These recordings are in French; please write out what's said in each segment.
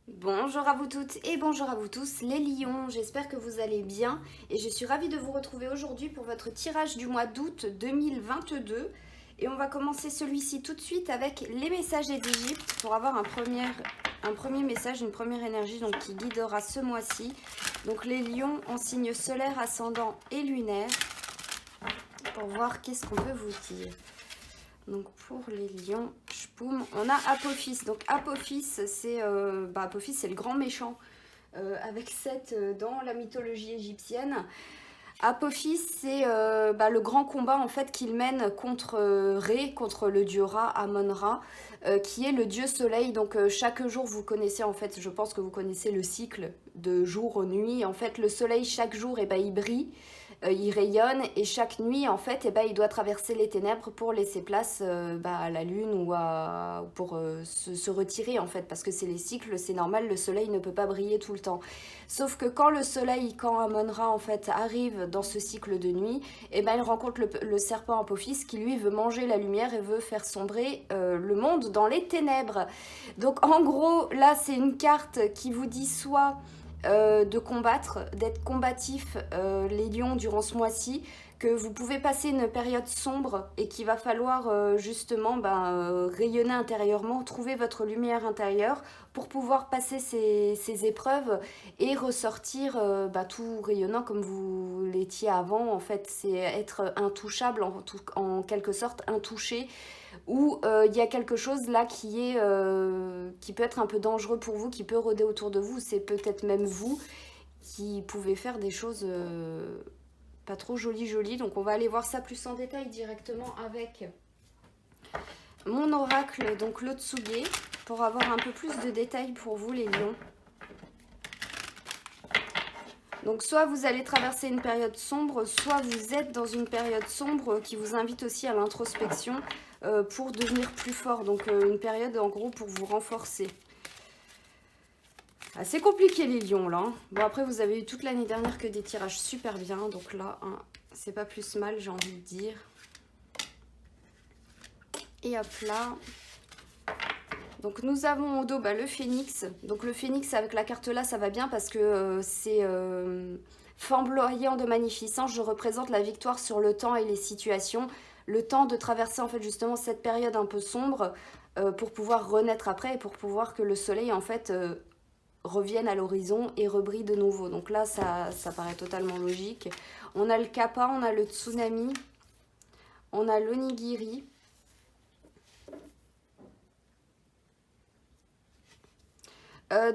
Bonjour à vous toutes et bonjour à vous tous les lions, j'espère que vous allez bien et je suis ravie de vous retrouver aujourd'hui pour votre tirage du mois d'août 2022 et on va commencer celui-ci tout de suite avec les messages d'Égypte pour avoir un premier message, une première énergie donc, qui guidera ce mois-ci. Donc les lions en signe solaire, ascendant et lunaire pour voir qu'est-ce qu'on peut vous dire. Donc pour les lions, Shpoum, on a Apophis. Donc Apophis, c'est Apophis, c'est le grand méchant avec Seth dans la mythologie égyptienne. Apophis, c'est le grand combat en fait qu'il mène contre Ré, contre le dieu Ra, Amon-Ra, qui est le dieu soleil. Donc chaque jour, vous connaissez en fait, je pense que vous connaissez le cycle de jour-nuit. En fait, le soleil chaque jour, il brille. Il rayonne et chaque nuit en fait il doit traverser les ténèbres pour laisser place à la lune ou pour se retirer en fait parce que c'est les cycles, c'est normal, le soleil ne peut pas briller tout le temps. Sauf que quand le soleil, quand Amon-Ra en fait arrive dans ce cycle de nuit, il rencontre le serpent Apophis qui lui veut manger la lumière et veut faire sombrer le monde dans les ténèbres. Donc en gros là c'est une carte qui vous dit soit de combattre, d'être combatif les lions durant ce mois-ci, que vous pouvez passer une période sombre et qu'il va falloir justement rayonner intérieurement, trouver votre lumière intérieure pour pouvoir passer ces épreuves et ressortir tout rayonnant comme vous l'étiez avant. En fait, c'est être intouchable, en quelque sorte intouché, où il y a quelque chose là qui peut être un peu dangereux pour vous, qui peut rôder autour de vous. C'est peut-être même vous qui pouvez faire des choses pas trop jolies. Donc on va aller voir ça plus en détail directement avec mon oracle, donc le Tsuge, pour avoir un peu plus de détails pour vous les lions. Donc soit vous allez traverser une période sombre, soit vous êtes dans une période sombre qui vous invite aussi à l'introspection pour devenir plus fort. Donc une période en gros pour vous renforcer. C'est compliqué les lions là. Bon après vous avez eu toute l'année dernière que des tirages super bien. Donc là c'est pas plus mal j'ai envie de dire. Et hop là. Donc nous avons au dos le phénix. Donc le phénix avec la carte là ça va bien parce que c'est flamboyant de magnificence. Je représente la victoire sur le temps et les situations. Le temps de traverser en fait justement cette période un peu sombre pour pouvoir renaître après et pour pouvoir que le soleil en fait revienne à l'horizon et rebrille de nouveau. Donc là ça paraît totalement logique. On a le kappa, on a le tsunami, on a l'onigiri.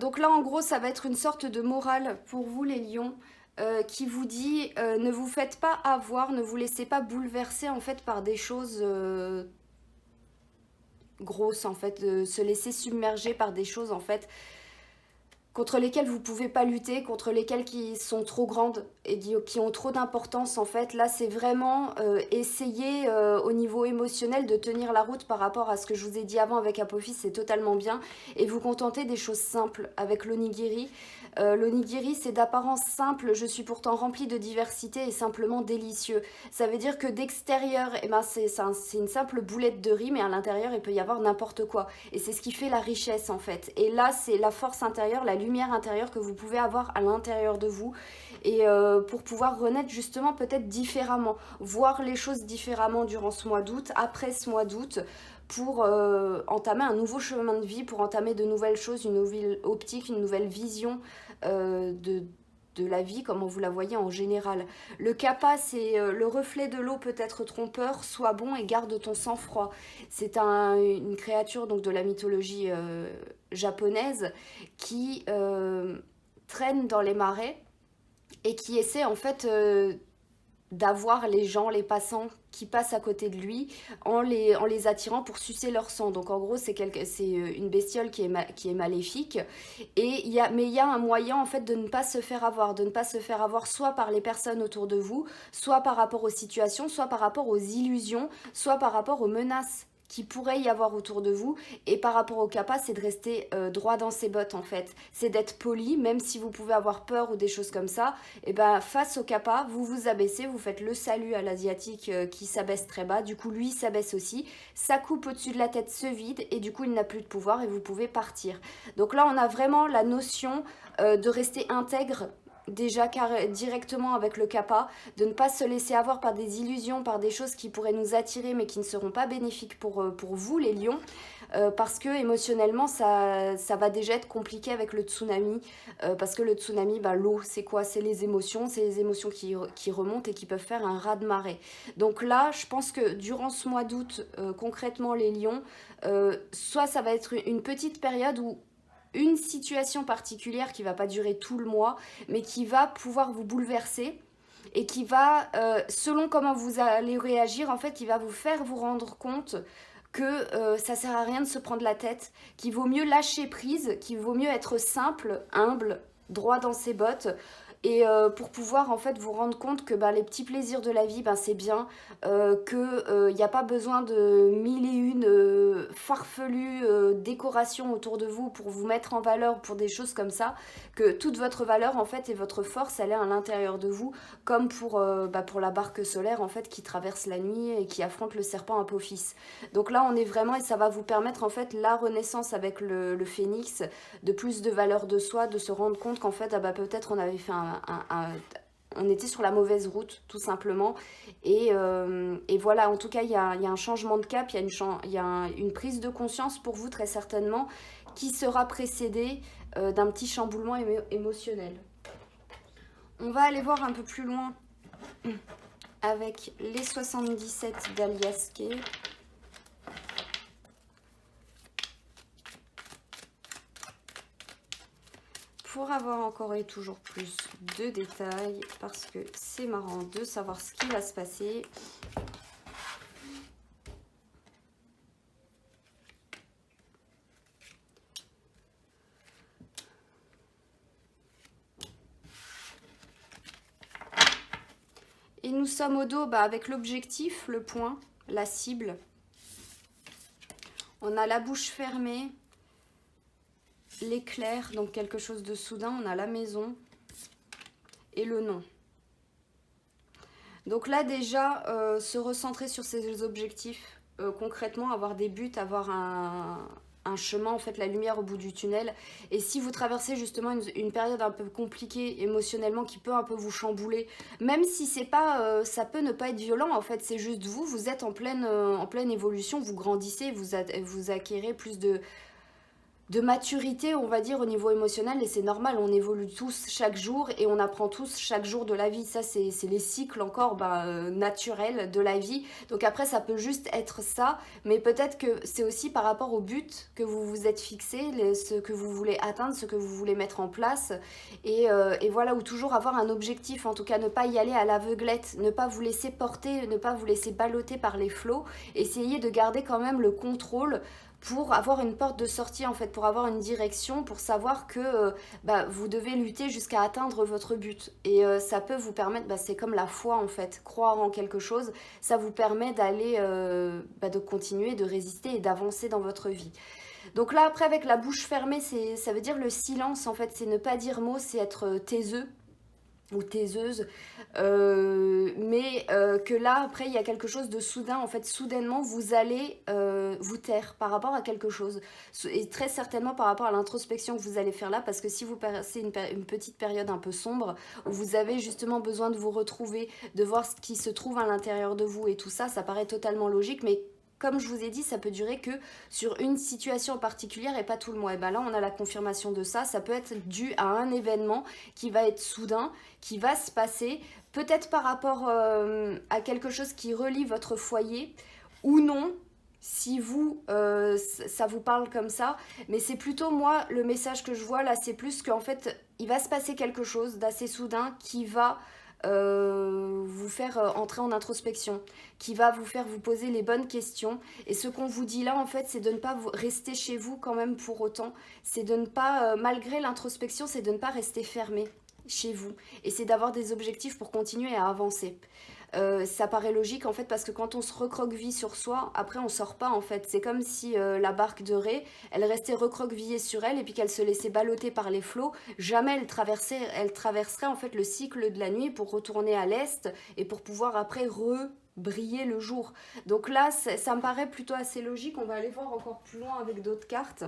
Donc là, en gros, ça va être une sorte de morale pour vous, les lions, qui vous dit ne vous faites pas avoir, ne vous laissez pas bouleverser en fait par des choses grosses, en fait, de se laisser submerger par des choses en fait contre lesquelles vous ne pouvez pas lutter, contre lesquelles qui sont trop grandes et qui ont trop d'importance en fait. Là, c'est vraiment essayer au niveau émotionnel de tenir la route par rapport à ce que je vous ai dit avant avec Apophis, c'est totalement bien. Et vous contenter des choses simples avec l'onigiri. L'onigiri, c'est d'apparence simple, je suis pourtant remplie de diversité et simplement délicieux. Ça veut dire que d'extérieur, c'est une simple boulette de riz, mais à l'intérieur, il peut y avoir n'importe quoi. Et c'est ce qui fait la richesse en fait. Et là, c'est la force intérieure, la lumière intérieure que vous pouvez avoir à l'intérieur de vous. Et pour pouvoir renaître justement peut-être différemment, voir les choses différemment durant ce mois d'août, après ce mois d'août, pour entamer un nouveau chemin de vie, pour entamer de nouvelles choses, une nouvelle optique, une nouvelle vision de la vie, comme vous la voyez en général. Le kappa, c'est le reflet de l'eau peut être trompeur, sois bon et garde ton sang-froid. C'est une créature donc de la mythologie japonaise qui traîne dans les marais et qui essaie en fait d'avoir les gens, les passants qui passent à côté de lui en les attirant pour sucer leur sang. Donc en gros c'est une bestiole qui est maléfique et mais il y a un moyen en fait de ne pas se faire avoir, soit par les personnes autour de vous, soit par rapport aux situations, soit par rapport aux illusions, soit par rapport aux menaces qui pourrait y avoir autour de vous. Et par rapport au kappa, c'est de rester droit dans ses bottes en fait. C'est d'être poli, même si vous pouvez avoir peur ou des choses comme ça. Et ben face au kappa, vous vous abaissez, vous faites le salut à l'asiatique qui s'abaisse très bas. Du coup, lui s'abaisse aussi. Sa coupe au-dessus de la tête se vide et du coup, il n'a plus de pouvoir et vous pouvez partir. Donc là, on a vraiment la notion de rester intègre déjà directement avec le kappa, de ne pas se laisser avoir par des illusions, par des choses qui pourraient nous attirer mais qui ne seront pas bénéfiques pour vous les lions, parce que émotionnellement ça va déjà être compliqué avec le tsunami, parce que le tsunami, bah, l'eau c'est quoi? C'est les émotions qui remontent et qui peuvent faire un raz-de-marée. Donc là je pense que durant ce mois d'août, concrètement les lions, soit ça va être une petite période où une situation particulière qui va pas durer tout le mois, mais qui va pouvoir vous bouleverser et qui va, selon comment vous allez réagir, en fait, qui va vous faire vous rendre compte que ça sert à rien de se prendre la tête, qu'il vaut mieux lâcher prise, qu'il vaut mieux être simple, humble, droit dans ses bottes, et pour pouvoir en fait vous rendre compte que bah, les petits plaisirs de la vie, bah, c'est bien, qu'il n'y a pas besoin de mille et une farfelues décorations autour de vous pour vous mettre en valeur, pour des choses comme ça, que toute votre valeur en fait et votre force elle est à l'intérieur de vous, comme pour la barque solaire en fait qui traverse la nuit et qui affronte le serpent Apophis. Donc là on est vraiment, et ça va vous permettre en fait la renaissance avec le phénix, de plus de valeur de soi, de se rendre compte qu'en fait ah bah, peut-être on avait fait on était sur la mauvaise route tout simplement, et voilà, en tout cas il y a un changement de cap, il y a une prise de conscience pour vous très certainement qui sera précédée d'un petit chamboulement émotionnel. On va aller voir un peu plus loin avec les 77 d'Alias Kay. Pour avoir encore et toujours plus de détails, parce que c'est marrant de savoir ce qui va se passer. Et nous sommes au dos avec l'objectif, le point, la cible. On a la bouche fermée, l'éclair, donc quelque chose de soudain. On a la maison et le nom. Donc là déjà, se recentrer sur ces objectifs, concrètement avoir des buts, avoir un chemin, en fait la lumière au bout du tunnel. Et si vous traversez justement une période un peu compliquée émotionnellement qui peut un peu vous chambouler, même si c'est pas, ça peut ne pas être violent, en fait c'est juste vous êtes en pleine évolution, vous grandissez, vous acquérez plus de maturité, on va dire, au niveau émotionnel, et c'est normal, on évolue tous chaque jour et on apprend tous chaque jour de la vie. Ça, c'est les cycles encore naturels de la vie. Donc après, ça peut juste être ça, mais peut-être que c'est aussi par rapport au but que vous vous êtes fixé, ce que vous voulez atteindre, ce que vous voulez mettre en place, et voilà, ou toujours avoir un objectif, en tout cas ne pas y aller à l'aveuglette, ne pas vous laisser porter, ne pas vous laisser balloter par les flots, essayer de garder quand même le contrôle, pour avoir une porte de sortie en fait, pour avoir une direction, pour savoir que vous devez lutter jusqu'à atteindre votre but. Et ça peut vous permettre, c'est comme la foi en fait, croire en quelque chose, ça vous permet d'aller, de continuer, de résister et d'avancer dans votre vie. Donc là après avec la bouche fermée, ça veut dire le silence en fait, c'est ne pas dire mot, c'est être taiseux ou taiseuse, mais que là après il y a quelque chose de soudain, en fait soudainement vous allez vous taire par rapport à quelque chose, et très certainement par rapport à l'introspection que vous allez faire là, parce que si vous passez une petite période un peu sombre où vous avez justement besoin de vous retrouver, de voir ce qui se trouve à l'intérieur de vous et tout ça, ça paraît totalement logique, mais comme je vous ai dit, ça peut durer que sur une situation particulière et pas tout le mois. Et bien là, on a la confirmation de ça. Ça peut être dû à un événement qui va être soudain, qui va se passer, peut-être par rapport à quelque chose qui relie votre foyer ou non, si vous, ça vous parle comme ça. Mais c'est plutôt, moi, le message que je vois là, c'est plus qu'en fait, il va se passer quelque chose d'assez soudain qui va vous faire entrer en introspection, qui va vous faire vous poser les bonnes questions. Et ce qu'on vous dit là en fait, c'est de ne pas rester chez vous quand même pour autant, c'est de ne pas, malgré l'introspection, c'est de ne pas rester fermé chez vous, et c'est d'avoir des objectifs pour continuer à avancer. Ça paraît logique en fait parce que quand on se recroqueville sur soi, après on sort pas en fait. C'est comme si la barque de Ré, elle restait recroquevillée sur elle et puis qu'elle se laissait balloter par les flots. Jamais elle traverserait en fait le cycle de la nuit pour retourner à l'est et pour pouvoir après briller le jour. Donc là, ça me paraît plutôt assez logique. On va aller voir encore plus loin avec d'autres cartes.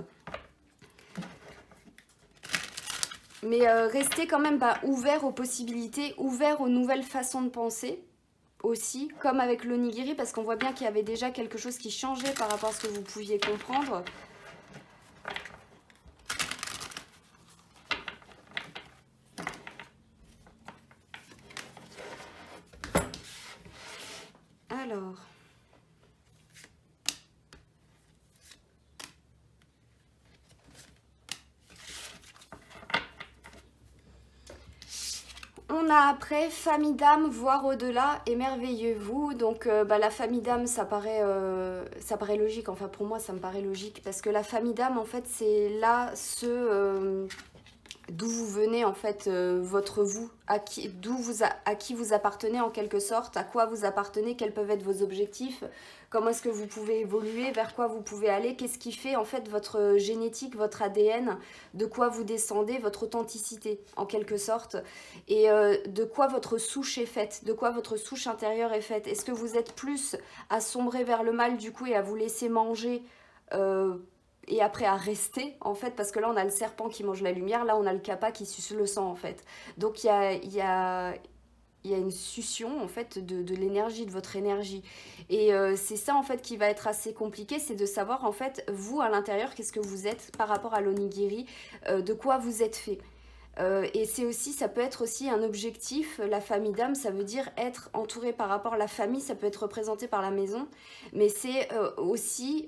Mais restez quand même ouvert aux possibilités, ouvert aux nouvelles façons de penser aussi, comme avec l'onigiri, parce qu'on voit bien qu'il y avait déjà quelque chose qui changeait par rapport à ce que vous pouviez comprendre. Alors... On a après famille d'âme, voire au-delà, émerveillez-vous. Donc la famille d'âme, ça paraît logique. Enfin pour moi, ça me paraît logique parce que la famille d'âme, en fait, c'est là d'où vous venez en fait, votre vous, à qui vous appartenez en quelque sorte, à quoi vous appartenez, quels peuvent être vos objectifs, comment est-ce que vous pouvez évoluer, vers quoi vous pouvez aller, qu'est-ce qui fait en fait votre génétique, votre ADN, de quoi vous descendez, votre authenticité en quelque sorte, et de quoi votre souche est faite, de quoi votre souche intérieure est faite. Est-ce que vous êtes plus à sombrer vers le mal du coup et à vous laisser manger et après à rester en fait, parce que là on a le serpent qui mange la lumière, là on a le kappa qui suce le sang en fait. Donc il y a une succion en fait de l'énergie, de votre énergie. Et c'est ça en fait qui va être assez compliqué, c'est de savoir en fait vous à l'intérieur qu'est-ce que vous êtes par rapport à l'onigiri, de quoi vous êtes fait. Et c'est aussi, ça peut être aussi un objectif, la famille d'âme, ça veut dire être entouré par rapport à la famille, ça peut être représenté par la maison, mais c'est aussi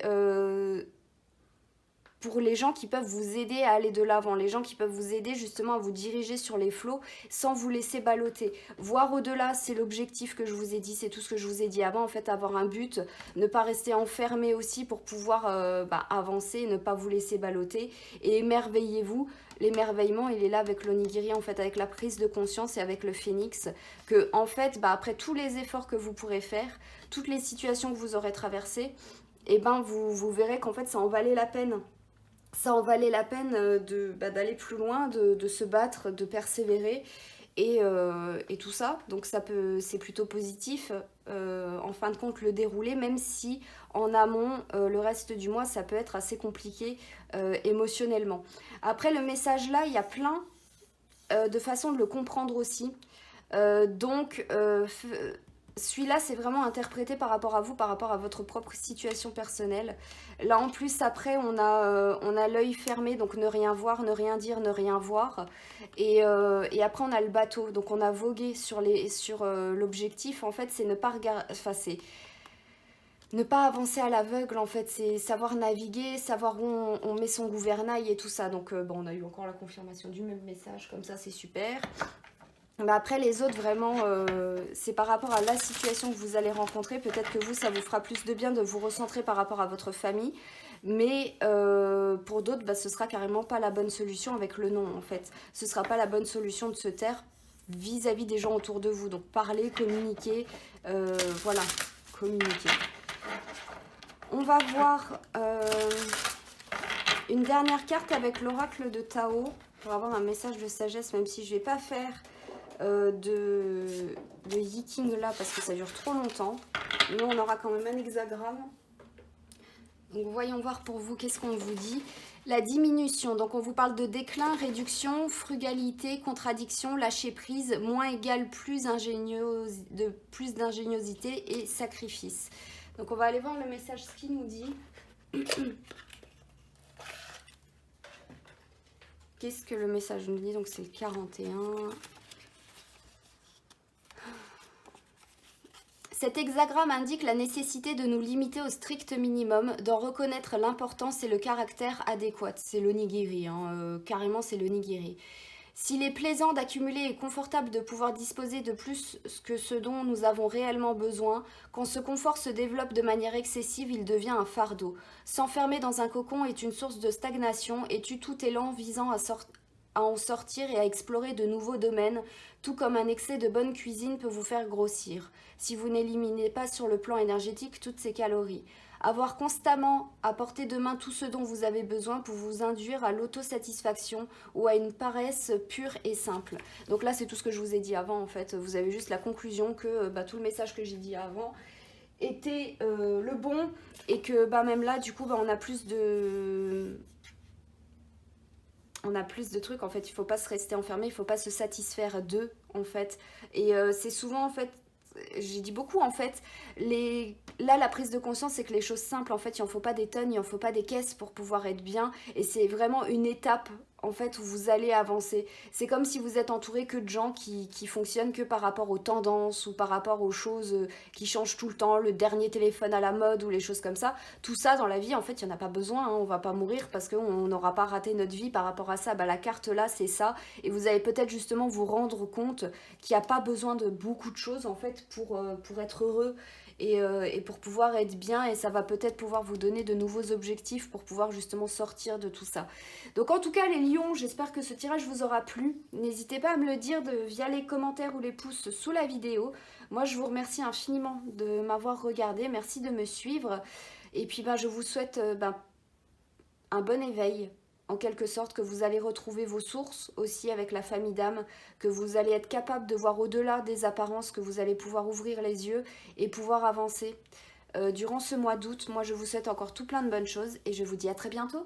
pour les gens qui peuvent vous aider à aller de l'avant, les gens qui peuvent vous aider justement à vous diriger sur les flots sans vous laisser balloter. Voir au-delà, c'est l'objectif que je vous ai dit, c'est tout ce que je vous ai dit avant, en fait, avoir un but, ne pas rester enfermé aussi pour pouvoir avancer, ne pas vous laisser balloter, et émerveillez-vous. L'émerveillement, il est là avec l'onigiri, en fait, avec la prise de conscience et avec le phénix, que en fait, après tous les efforts que vous pourrez faire, toutes les situations que vous aurez traversées, et vous verrez qu'en fait, ça en valait la peine. Ça en valait la peine d'aller plus loin, de se battre, de persévérer et tout ça. Donc c'est plutôt positif en fin de compte le déroulé, même si en amont, le reste du mois, ça peut être assez compliqué émotionnellement. Après le message là, il y a plein de façons de le comprendre aussi. Celui-là, c'est vraiment interprété par rapport à vous, par rapport à votre propre situation personnelle. Là, en plus, après, on a l'œil fermé, donc ne rien voir, ne rien dire, ne rien voir. Et après, on a le bateau, donc on a vogué sur l'objectif. En fait, c'est ne pas regarder... Enfin, c'est ne pas avancer à l'aveugle, en fait. C'est savoir naviguer, savoir où on met son gouvernail et tout ça. Donc, on a eu encore la confirmation du même message, comme ça, c'est super. Mais après les autres vraiment c'est par rapport à la situation que vous allez rencontrer. Peut-être que vous ça vous fera plus de bien de vous recentrer par rapport à votre famille, mais pour d'autres ce sera carrément pas la bonne solution avec le non en fait. Ce sera pas la bonne solution de se taire vis-à-vis des gens autour de vous. Donc parler, communiquer, voilà, communiquer. On va voir une dernière carte avec l'oracle de Tao pour avoir un message de sagesse, même si je vais pas faire de yiking là parce que ça dure trop longtemps, mais on aura quand même un hexagramme. Donc voyons voir pour vous qu'est-ce qu'on vous dit. La diminution, donc on vous parle de déclin, réduction, frugalité, contradiction, lâcher prise, moins égale plus d'ingéniosité et sacrifice. Donc on va aller voir le message, ce qu'il nous dit. Qu'est-ce que le message nous dit? Donc c'est le 41. Cet hexagramme indique la nécessité de nous limiter au strict minimum, d'en reconnaître l'importance et le caractère adéquat. C'est l'onigiri, carrément c'est l'onigiri. S'il est plaisant d'accumuler et confortable de pouvoir disposer de plus que ce dont nous avons réellement besoin, quand ce confort se développe de manière excessive, il devient un fardeau. S'enfermer dans un cocon est une source de stagnation et tue tout élan visant à en sortir et à explorer de nouveaux domaines, tout comme un excès de bonne cuisine peut vous faire grossir, si vous n'éliminez pas sur le plan énergétique toutes ces calories. Avoir constamment à portée de main tout ce dont vous avez besoin pour vous induire à l'autosatisfaction ou à une paresse pure et simple. Donc là, c'est tout ce que je vous ai dit avant, en fait. Vous avez juste la conclusion que tout le message que j'ai dit avant était le bon, et que même là, du coup, on a plus de... On a plus de trucs, en fait. Il ne faut pas se rester enfermé, il ne faut pas se satisfaire d'eux, en fait. Et c'est souvent, en fait... J'ai dit beaucoup en fait, là la prise de conscience c'est que les choses simples en fait il en faut pas des tonnes, il en faut pas des caisses pour pouvoir être bien, et c'est vraiment une étape en fait où vous allez avancer. C'est comme si vous êtes entouré que de gens qui fonctionnent que par rapport aux tendances ou par rapport aux choses qui changent tout le temps, le dernier téléphone à la mode ou les choses comme ça. Tout ça dans la vie en fait il n'y en a pas besoin, hein. On va pas mourir parce qu'on n'aura pas raté notre vie par rapport à ça. La carte là c'est ça, et vous allez peut-être justement vous rendre compte qu'il n'y a pas besoin de beaucoup de choses en fait pour être heureux et pour pouvoir être bien, et ça va peut-être pouvoir vous donner de nouveaux objectifs pour pouvoir justement sortir de tout ça. Donc en tout cas les lions, j'espère que ce tirage vous aura plu. N'hésitez pas à me le dire via les commentaires ou les pouces sous la vidéo. Moi je vous remercie infiniment de m'avoir regardé, merci de me suivre, et puis je vous souhaite un bon éveil, en quelque sorte, que vous allez retrouver vos sources aussi avec la famille d'âme, que vous allez être capable de voir au-delà des apparences, que vous allez pouvoir ouvrir les yeux et pouvoir avancer. Durant ce mois d'août, moi je vous souhaite encore tout plein de bonnes choses et je vous dis à très bientôt.